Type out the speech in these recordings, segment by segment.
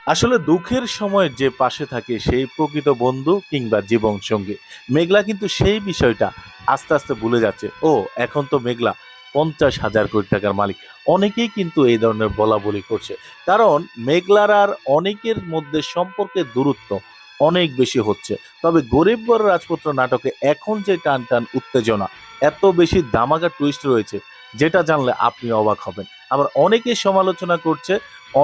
আসলে দুঃখের সময় যে পাশে থাকে সেই প্রকৃত বন্ধু কিংবা জীবন সঙ্গী। মেঘলা কিন্তু সেই বিষয়টা আস্তে আস্তে ভুলে যাচ্ছে। ও এখন তো মেঘলা 50,000 কোটি টাকার মালিক। অনেকেই কিন্তু এই ধরনের বলা বলি করছে, কারণ মেঘলার আর অনেকের মধ্যে সম্পর্কের দূরত্ব অনেক বেশি হচ্ছে। তবে গরিব ঘরের রাজপুত্র নাটকে এখন যে টান টান উত্তেজনা, এত বেশি ধামাকা টুইস্ট রয়েছে, যেটা জানলে আপনি অবাক হবেন। আবার অনেকেই সমালোচনা করছে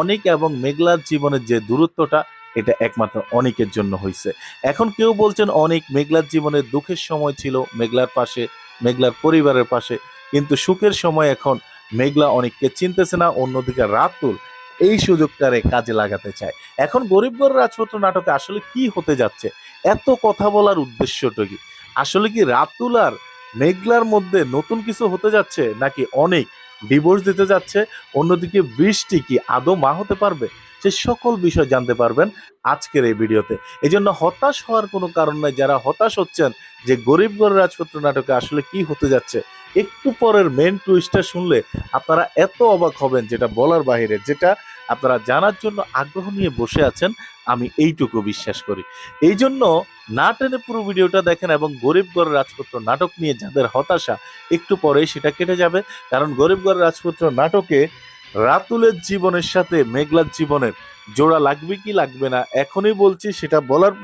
অনিক এবং মেঘলার জীবনের যে দূরত্বটা, এটা একমাত্র অনিকের জন্য হয়েছে। এখন কেউ বলছেন অনিক মেঘলার জীবনের দুঃখের সময় ছিল মেঘলার পাশে, মেঘলার পরিবারের পাশে, কিন্তু সুখের সময় এখন মেঘলা অনিককে চিনতেছে না। অন্যদিকে রাতুল এই সুযোগটারে কাজে লাগাতে চায়। এখন গরিবগড় রাজপুত্র নাটকে আসলে কি হতে যাচ্ছে, এত কথা বলার উদ্দেশ্যটা কি? আসলে কি রাতুল আর মেঘলার মধ্যে নতুন কিছু হতে যাচ্ছে, নাকি অনেক ডিভোর্স দিতে যাচ্ছে? অন্যদিকে বৃষ্টি কি আদৌ মা হতে পারবে? সে সকল বিষয় জানতে পারবেন আজকের এই ভিডিওতে। এই জন্য হতাশ হওয়ার কোনো কারণ নাই। যারা হতাশ হচ্ছেন যে গরিব ঘরের রাজপুত্র নাটকে আসলে কি হতে যাচ্ছে, একটু পরের মেন টুইস্টটা শুনলে আপনারা এত অবাক হবেন যেটা বলার বাহিরে, যেটা আপনারা জানার জন্য আগ্রহ নিয়ে বসে আছেন, আমি এইটুকু বিশ্বাস করি। এই জন্য না টেনে পুরো ভিডিওটা দেখেন, এবং গরিব ঘরের রাজপুত্র নাটক নিয়ে যাদের হতাশা, একটু পরেই সেটা কেটে যাবে। কারণ গরিবগড় রাজপুত্র নাটকে রাতুলের জীবনের সাথে মেঘলার জীবনের জোড়া লাগবে কি লাগবে না এখনই বলছি, সেটা বলার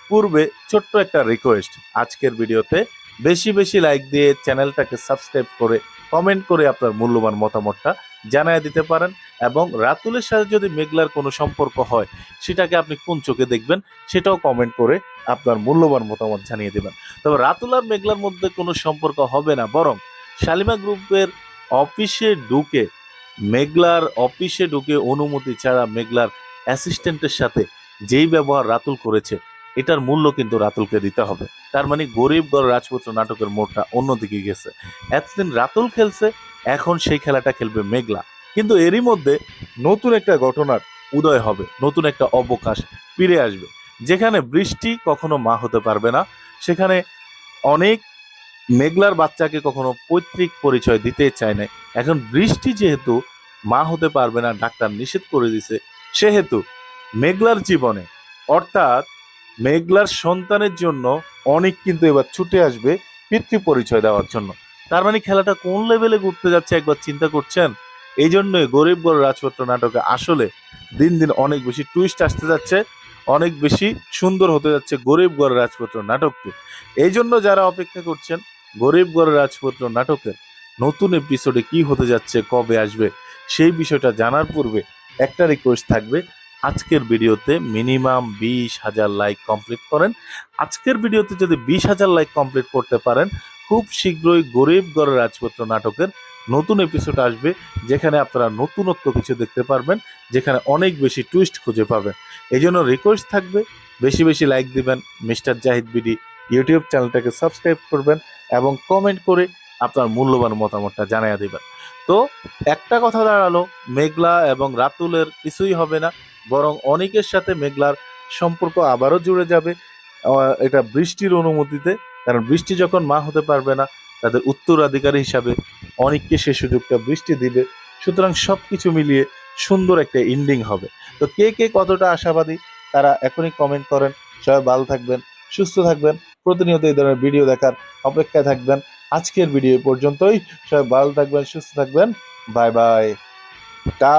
পূর্বে ছোট্ট একটা রিকোয়েস্ট। আজকের ভিডিওতে বেশি বেশি লাইক দিয়ে চ্যানেলটাকে সাবস্ক্রাইব করে কমেন্ট করে আপনার মূল্যবান মতামতটা জানায় দিতে পারেন। এবং রাতুলের সাথে যদি মেঘলার কোনো সম্পর্ক হয়, সেটাকে আপনি কোন চোখে দেখবেন সেটাও কমেন্ট করে আপনার মূল্যবান মতামত জানিয়ে দেবেন। তবে রাতুল আর মেঘলার মধ্যে কোনো সম্পর্ক হবে না, বরং শালিমা গ্রুপের অফিসে ঢুকে অনুমতি ছাড়া মেঘলার অ্যাসিস্ট্যান্টের সাথে যেই ব্যবহার রাতুল করেছে, এটার মূল্য কিন্তু রাতুলকে দিতে হবে। তার মানে গরিব ঘর রাজপুত্র নাটকের মোড়টা অন্যদিকে গেছে। এতদিন রাতুল খেলছে, এখন সেই খেলাটা খেলবে মেঘলা। কিন্তু এরই মধ্যে নতুন একটা ঘটনার উদয় হবে, নতুন একটা অবকাশ ফিরে আসবে, যেখানে বৃষ্টি কখনো মা হতে পারবে না। সেখানে অনেক মেঘলার বাচ্চাকে কখনো পৈতৃক পরিচয় দিতে চায় না। এখন বৃষ্টি যেহেতু মা হতে পারবে না, ডাক্তার নিষেধ করে দিছে, সেহেতু মেঘলার জীবনে, অর্থাৎ মেঘলার সন্তানের জন্য অনেক কিন্তু এবার ছুটে আসবে পিতৃ পরিচয় দেওয়ার জন্য। তার মানে খেলাটা কোন লেভেলে ঘুরতে যাচ্ছে একবার চিন্তা করছেন? এই জন্যই গরিব বড় রাজপুত্র নাটকে আসলে দিন দিন অনেক বেশি টুইস্ট আসতে যাচ্ছে, অনেক বেশি সুন্দর হতে যাচ্ছে গরিব গড় রাজপুত্র নাটকটি। এই জন্য যারা অপেক্ষা করছেন গরিব ঘর রাজপুত্র নাটকের নতুন এপিসোডে কি হতে যাচ্ছে, কবে আসবে, সেই বিষয়টা জানার পূর্বে একটা রিকোয়েস্ট থাকবে। আজকের ভিডিওতে মিনিমাম 20,000 লাইক কমপ্লিট করেন। আজকের ভিডিওতে যদি 20,000 লাইক কমপ্লিট করতে পারেন, খুব শীঘ্রই গরিব ঘর রাজপুত্র নাটকের নতুন এপিসোড আসবে, যেখানে আপনারা নতুনত্ব কিছু দেখতে পারবেন, যেখানে অনেক বেশি টুইস্ট খুঁজে পাবেন। এই জন্য রিকোয়েস্ট থাকবে, বেশি বেশি লাইক দিবেন, মিস্টার জাহিদ বিডি ইউটিউব চ্যানেলটাকে সাবস্ক্রাইব করবেন, এবং কমেন্ট করে আপনার মূল্যবান মতামতটা জানিয়ে দিবেন। তো একটা কথা দাঁড়ালো, মেঘলা এবং রাতুলের কিছুই হবে না, বরং অনিকের সাথে মেঘলার সম্পর্ক আবারও জুড়ে যাবে, এটা বৃষ্টির অনুমতিতে। কারণ বৃষ্টি যখন মা হতে পারবে না, তাদের উত্তরাধিকারী হিসাবে অনিককে সে সুযোগটা বৃষ্টি দিবে। সুতরাং সবকিছু মিলিয়ে সুন্দর একটা এন্ডিং হবে। তো কে কে কতটা আশাবাদী, তারা এখনই কমেন্ট করেন। সবাই ভালো থাকবেন, সুস্থ থাকবেন, প্রতিনিয়ত এই ধরনের ভিডিও দেখার অপেক্ষায় থাকবেন। আজকের ভিডিও পর্যন্তই। সবাই ভালো থাকবেন, সুস্থ থাকবেন। বাই বাই, টা।